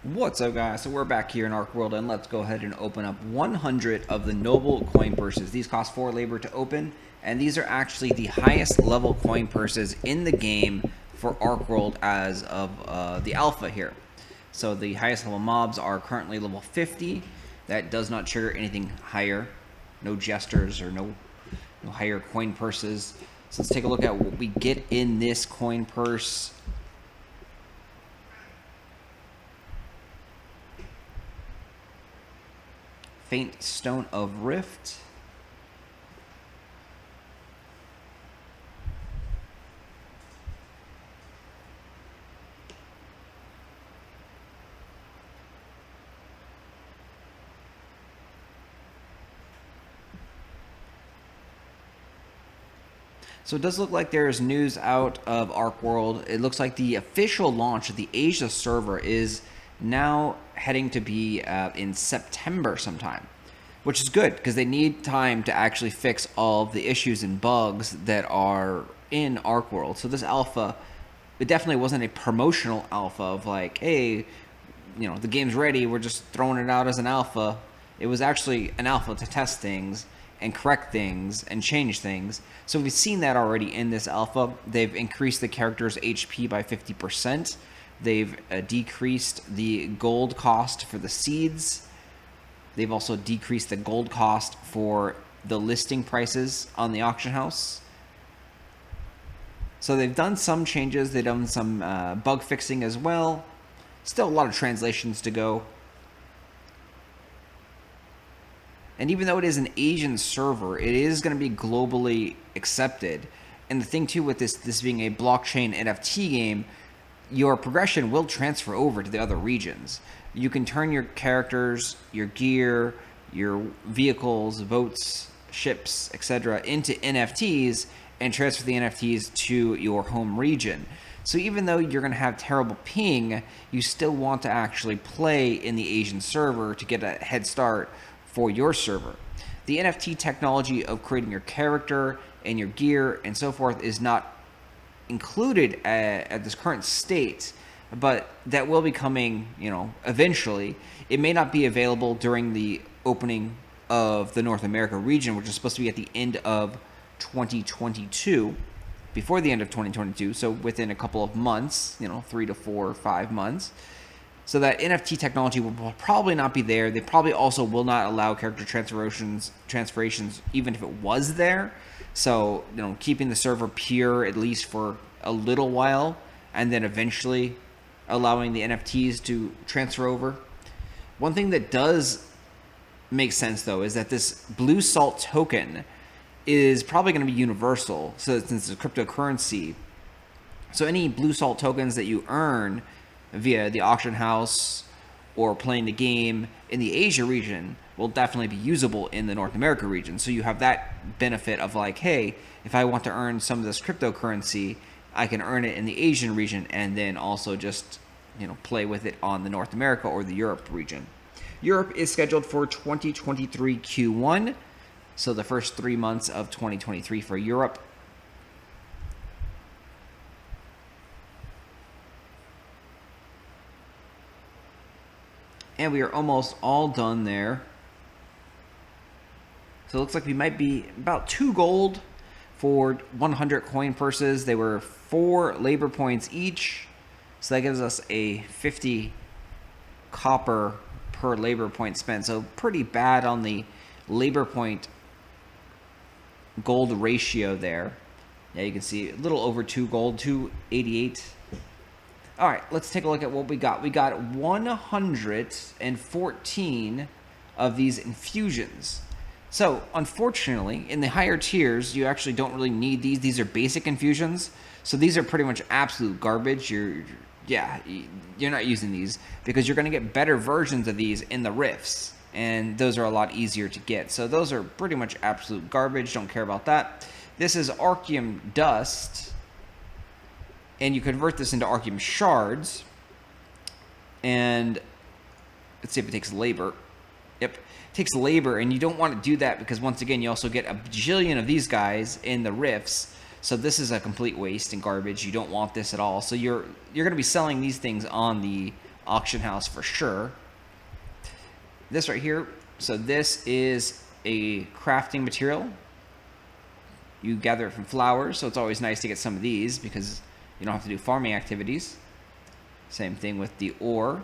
What's up, guys? So we're back here in Archeworld, and let's go ahead and open up 100 of the Nobel coin purses. These cost 4 labor to open, and these are actually the highest level coin purses in the game for Archeworld as of the alpha here. So the highest level mobs are currently level 50. That does not trigger anything higher. No jesters or no higher coin purses. So let's take a look at what we get in this coin purse. Faint Stone of Rift. So it does look like there's news out of Archeworld. It looks like the official launch of the Asia server is now heading to be in September sometime, which is good because they need time to actually fix all of the issues and bugs that are in Archeworld. So this alpha, it definitely wasn't a promotional alpha of like, hey, the game's ready, we're just throwing it out as an alpha. It was actually an alpha to test things and correct things and change things. So we've seen that already in this alpha. They've increased the character's HP by 50%. They've decreased the gold cost for the seeds. They've also decreased the gold cost for the listing prices on the auction house. So they've done some changes. They've done some bug fixing as well. Still a lot of translations to go. And even though it is an Asian server, it is going to be globally accepted. And the thing too with this being a blockchain NFT game, your progression will transfer over to the other regions. You can turn your characters, your gear, your vehicles, boats, ships, etc. into NFTs and transfer the NFTs to your home region. So even though you're going to have terrible ping, you still want to actually play in the Asian server to get a head start for your server. The NFT technology of creating your character and your gear and so forth is not included at this current state, but that will be coming, eventually. It may not be available during the opening of the North America region, which is supposed to be at the end of 2022, before the end of 2022, so within a couple of months, 3 to 4 or 5 months. So that NFT technology will probably not be there. They probably also will not allow character transferations even if it was there. So, keeping the server pure at least for a little while, and then eventually allowing the NFTs to transfer over. One thing that does make sense, though, is that this blue salt token is probably going to be universal, so since it's a cryptocurrency. So any blue salt tokens that you earn via the auction house or playing the game in the Asia region will definitely be usable in the North America region. So you have that benefit of like, hey, if I want to earn some of this cryptocurrency, I can earn it in the Asian region and then also just, play with it on the North America or the Europe region. Europe is scheduled for 2023 Q1, so the first 3 months of 2023 for Europe. And we are almost all done there. So it looks like we might be about 2 gold for 100 coin purses. They were 4 labor points each. So that gives us a 50 copper per labor point spent. So pretty bad on the labor point gold ratio there. Yeah, you can see a little over 2 gold, 288. All right, let's take a look at what we got. We got 114 of these infusions. So, unfortunately, in the higher tiers, you actually don't really need these. These are basic infusions. So these are pretty much absolute garbage. You're not using these because you're going to get better versions of these in the rifts. And those are a lot easier to get. So those are pretty much absolute garbage. Don't care about that. This is Archeum Dust. And you convert this into Archeum Shards. And let's see if it takes labor. Yep, it takes labor, and you don't want to do that because once again, you also get a bajillion of these guys in the rifts. So this is a complete waste and garbage. You don't want this at all. So you're going to be selling these things on the auction house for sure. This right here, so this is a crafting material. You gather it from flowers, so it's always nice to get some of these because you don't have to do farming activities. Same thing with the ore.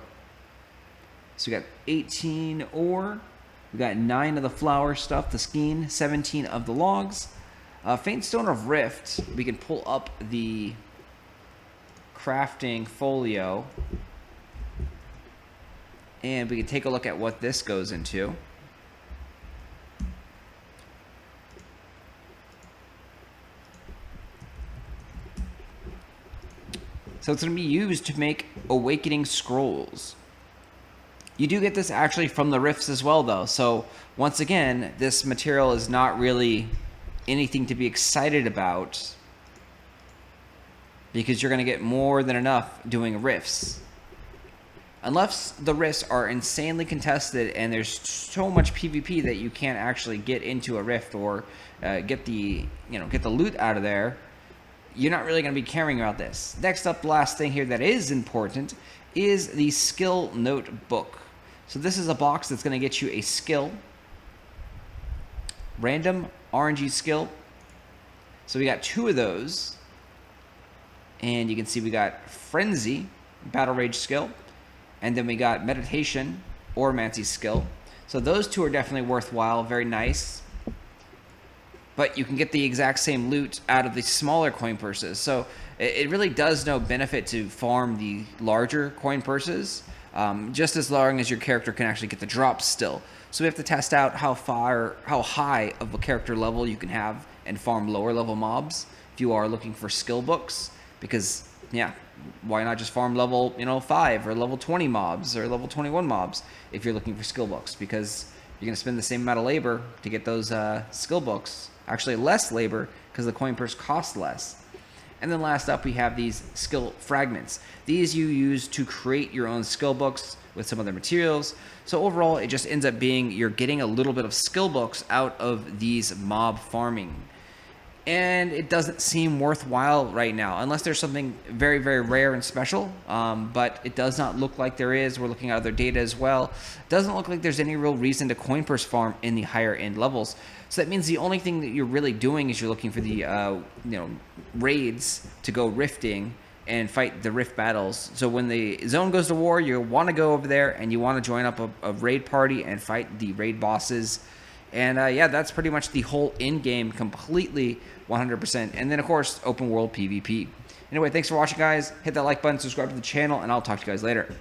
So we got 18 ore. We got 9 of the flower stuff, the skein, 17 of the logs. Faint Stone of Rift, we can pull up the crafting folio and we can take a look at what this goes into. So it's going to be used to make Awakening Scrolls. You do get this actually from the rifts as well, though. So once again, this material is not really anything to be excited about because you're going to get more than enough doing rifts. Unless the rifts are insanely contested and there's so much PvP that you can't actually get into a rift or get the loot out of there, you're not really going to be caring about this. Next up, the last thing here that is important is the skill notebook. So this is a box that's going to get you a skill, random RNG skill. So we got 2 of those, and you can see we got Frenzy, Battle Rage skill, and then we got Meditation, Oromancy skill. So those 2 are definitely worthwhile, very nice. But you can get the exact same loot out of the smaller coin purses. So it really does no benefit to farm the larger coin purses, just as long as your character can actually get the drops still. So we have to test out how high of a character level you can have and farm lower level mobs if you are looking for skill books. Because, yeah, why not just farm level 5 or level 20 mobs or level 21 mobs if you're looking for skill books? Because you're going to spend the same amount of labor to get those skill books. Actually less labor because the coin purse costs less. And then last up we have these skill fragments. These you use to create your own skill books with some other materials. So overall it just ends up being you're getting a little bit of skill books out of these mob farming. And it doesn't seem worthwhile right now unless there's something very, very rare and special, but it does not look like there is. We're looking at other data as well. It doesn't look like there's any real reason to coin purse farm in the higher end levels. So that means the only thing that you're really doing is you're looking for the raids to go rifting and fight the rift battles. So when the zone goes to war, you want to go over there and you want to join up a raid party and fight the raid bosses. And yeah, that's pretty much the whole end game completely 100%. And then, of course, open world PvP. Anyway, thanks for watching, guys. Hit that like button, subscribe to the channel, and I'll talk to you guys later.